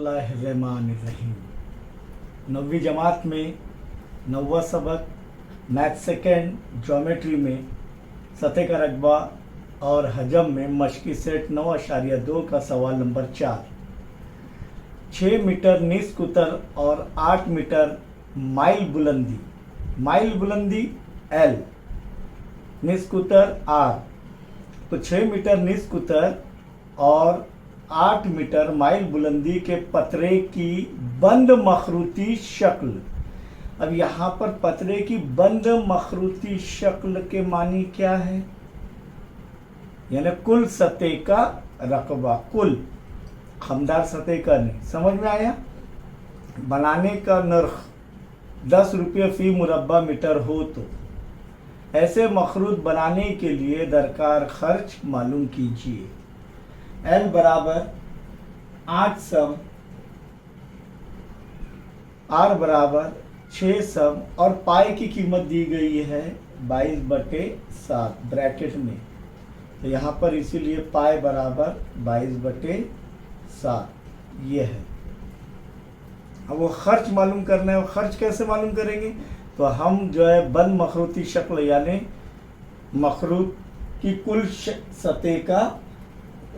बिस्मिल्लाहिर्रहमानिर्रहीम। 9वीं जमात में 9वां सबक मैथ सेकेंड ज्योमेट्री में सतह का रकबा और हजम में मश्की सेट 9.2 का सवाल नंबर 4। 6 मीटर निस्क उतर और 8 मीटर माइल बुलंदी L, निस्क उतर R। तो 6 मीटर निस्क उतर और 8 मीटर माइल बुलंदी के पतरे की बंद मखरूती शक्ल। अब यहाँ पर पतरे की बंद मखरूती शक्ल के मानी क्या है? यानी कुल सतह का रकबा, कुल खमदार सतह का नहीं। समझ में आया? बनाने का नर्ख 10 रुपये फी मुरब्बा मीटर हो तो ऐसे मखरूत बनाने के लिए दरकार खर्च मालूम कीजिए। L बराबर 8 सम, R बराबर 6 सम और पाई की कीमत दी गई है 22/7 ब्रैकेट में। तो यहाँ पर इसीलिए पाई बराबर 22/7 ये है। अब वो खर्च मालूम करना है। वो खर्च कैसे मालूम करेंगे? तो हम जो है बंद मखरूती शक्ल यानी मखरूत की कुल सतह का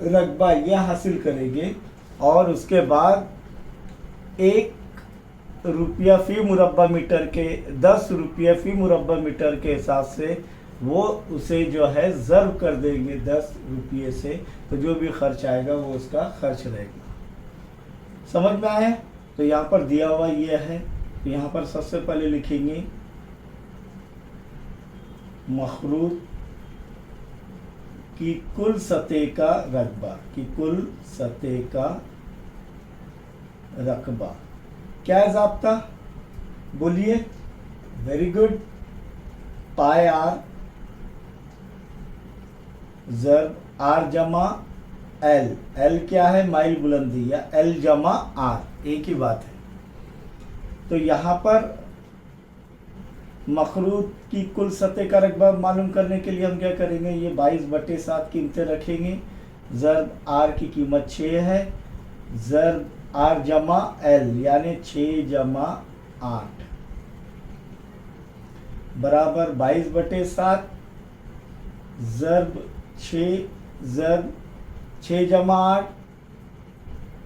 रकबा यह हासिल करेंगे और उसके बाद 1 रुपया फी मुरब्बा मीटर के 10 रुपये फी मुरब्बा मीटर के हिसाब से वो उसे जो है ज़र्ब कर देंगे 10 रुपये से। तो जो भी खर्च आएगा वो उसका खर्च रहेगा। समझ में आया? तो यहाँ पर दिया हुआ ये है। तो यहाँ पर सबसे पहले लिखेंगे मखरूत की कुल सतह का रकबा, की कुल सतह का रकबा। क्या है ज़ाब्ता? बोलिए। Very good. पाई R ज़र्ब R जमा L। L क्या है? माइल बुलंदी या L जमा R, एक ही बात है। तो यहाँ पर मखरूत की कुल सतह का रकबा मालूम करने के लिए हम क्या करेंगे? ये 22/7 कीमतें रखेंगे। ज़र्ब R की कीमत 6 है, ज़र्ब R जमा L यानी 6 जमा 8 बराबर 22/7 ज़र्ब 6 जमा 8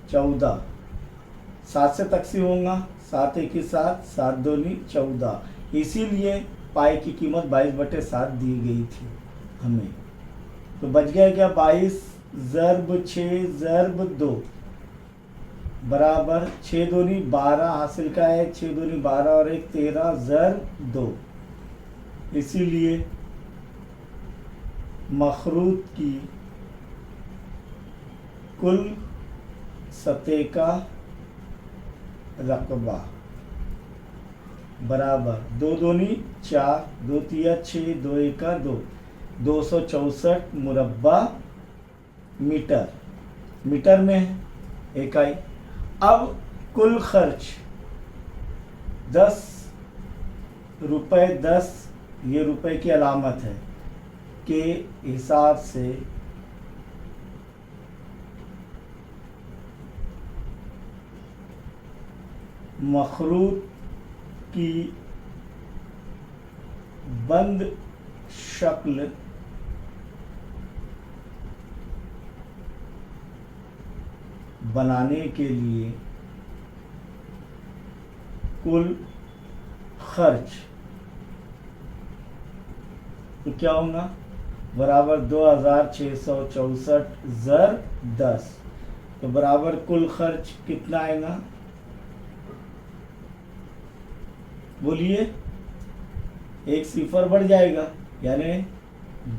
14। 7 से तकसीम होगा, 7 1 7, 7 2 14। इसीलिए पाई की कीमत 22/7 दी गई थी हमें। तो बच गया क्या? 22 ज़र्ब 6 ज़र्ब 2 बराबर 6 2 12 हासिल का है। 6 2 12 और 1 13 ज़र्ब 2। इसीलिए मखरूत की कुल सतह का रकबा बराबर 2 2 4 2 3 6 2 1 2 264 मुरब्बा मीटर। मीटर में है इकाई। अब कुल खर्च 10 रुपये 10, ये रुपए की अलामत है, के हिसाब से मखरूत की बंद शक्ल बनाने के लिए कुल खर्च तो क्या होगा? बराबर 2664 ज़र्ब 10। तो बराबर कुल खर्च कितना आएगा? बोलिए। 1 सिफर बढ़ जाएगा यानी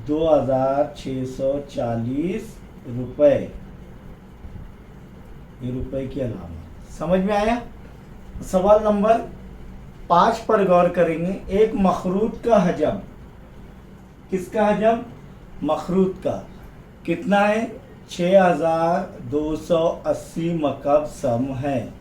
2640 रुपये। ये रुपए की अलामत। समझ में आया? सवाल नंबर 5 पर गौर करेंगे। एक मखरूत का हजम, किसका हजम? मखरूत का कितना है? 6280 मकब सम है।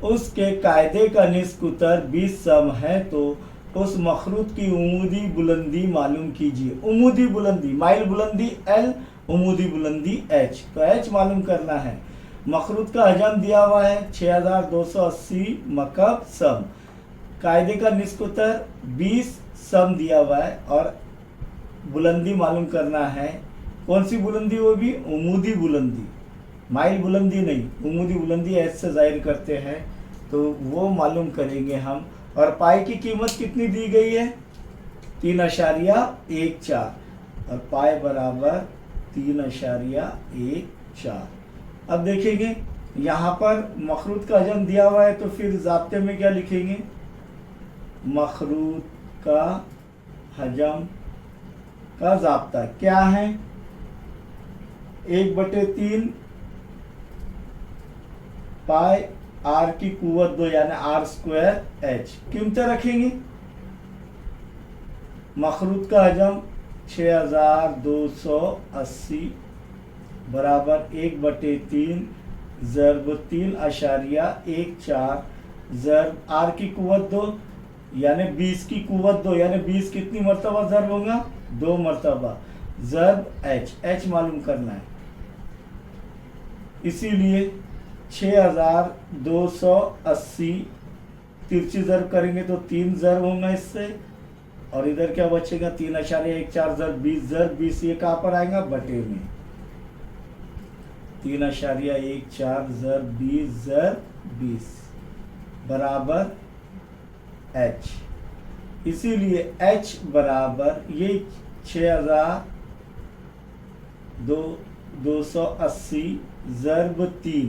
उसके कायदे का निस्क उतर 20 सम है। तो उस मखरूत की उमूदी बुलंदी मालूम कीजिए। उमूदी बुलंदी, माइल बुलंदी L, उमूदी बुलंदी H। तो H मालूम करना है। मखरूत का हजम दिया हुआ है 6280 मकब सम। कायदे का निस्कुतर 20 सम दिया हुआ है और बुलंदी मालूम करना है। कौन सी बुलंदी? वो भी उमूदी बुलंदी, माइल बुलंदी नहीं, उमूदी बुलंदी एच से जाहिर करते हैं, तो वो मालूम करेंगे हम। और पाई की कीमत कितनी दी गई है? 3.14 और पाई बराबर 3.14। अब देखेंगे यहाँ पर मखरूत का हजम दिया हुआ है, तो फिर ज़ाब्ते में क्या लिखेंगे? मखरूत का हजम का ज़ाब्ता क्या है? 1/3 पाई आर की कुव्वत 2 यानी r² h। कीमतें रखेंगे। मखरूत का हजम 6280 बराबर 1/3 ज़रब 3.14 ज़रब आर की कुव्वत 2 यानी 20 की कुव्वत 2 यानी 20 कितनी मरतबा ज़रब होगा? 2 मरतबा ज़रब h मालूम करना है। इसीलिए 6280 तिरछी ज़रब करेंगे तो 3 ज़रब होगा इससे, और इधर क्या बचेगा? 3.14 ज़रब 20 ज़रब 20, ये कहाँ पर आएगा? बटे में। 3.14 ज़रब 20 ज़रब 20 बराबर h। इसीलिए h बराबर ये 6280 ज़रब 3।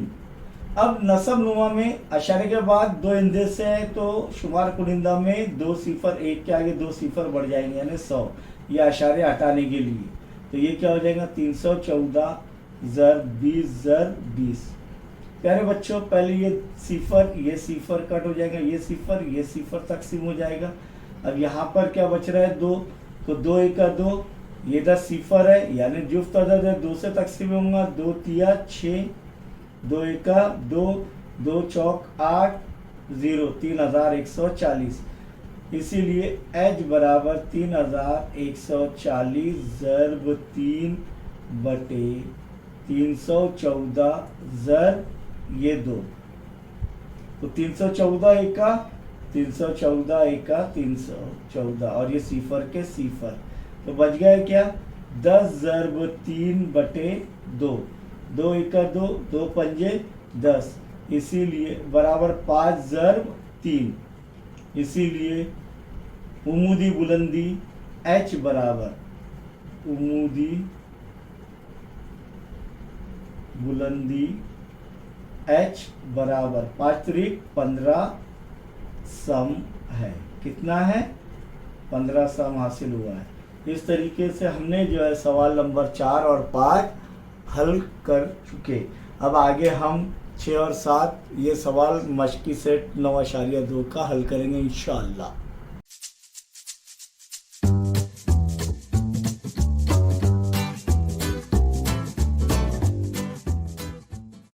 अब नसब नुमा में अशारे के बाद 2 इंदे से है, तो शुमार कुनिंदा में 2 सिफर, 1 के आगे 2 सिफर बढ़ जाएंगे यानी 100, ये अशारे हटाने के लिए। तो ये क्या हो जाएगा? 314 ज़रब 20 ज़रब 20। प्यारे बच्चों, पहले ये सिफर कट हो जाएगा, ये सिफर तकसीम हो जाएगा। अब यहाँ पर क्या बच रहा है? 2, तो 2 1 2, ये 10 सिफर है यानी जुफ्त अदद है, 2 से तकसीम होगा। 2 तिया 6, 2 1 2, 2 चौक 8, 0, 3140। इसीलिए h बराबर 3140 ज़रब 3 बटे 314 ज़रब ये 2, तो 314 एका 314 एका 314 और ये सिफर के सिफर, तो बच गया क्या? 10 ज़रब 3 बटे 2, 2 1 2, 2 पंजे 10, इसीलिए बराबर 5 ज़रब 3। इसीलिए उमूदी बुलंदी h बराबर उमूदी बुलंदी h बराबर 5 त्रिक 15 सम है। कितना है? 15 सम हासिल हुआ है। इस तरीके से हमने जो है सवाल नंबर 4 और 5 हल कर चुके। अब आगे हम 6 और 7 ये सवाल मश्की सेट 9.2 का हल करेंगे इंशाअल्लाह।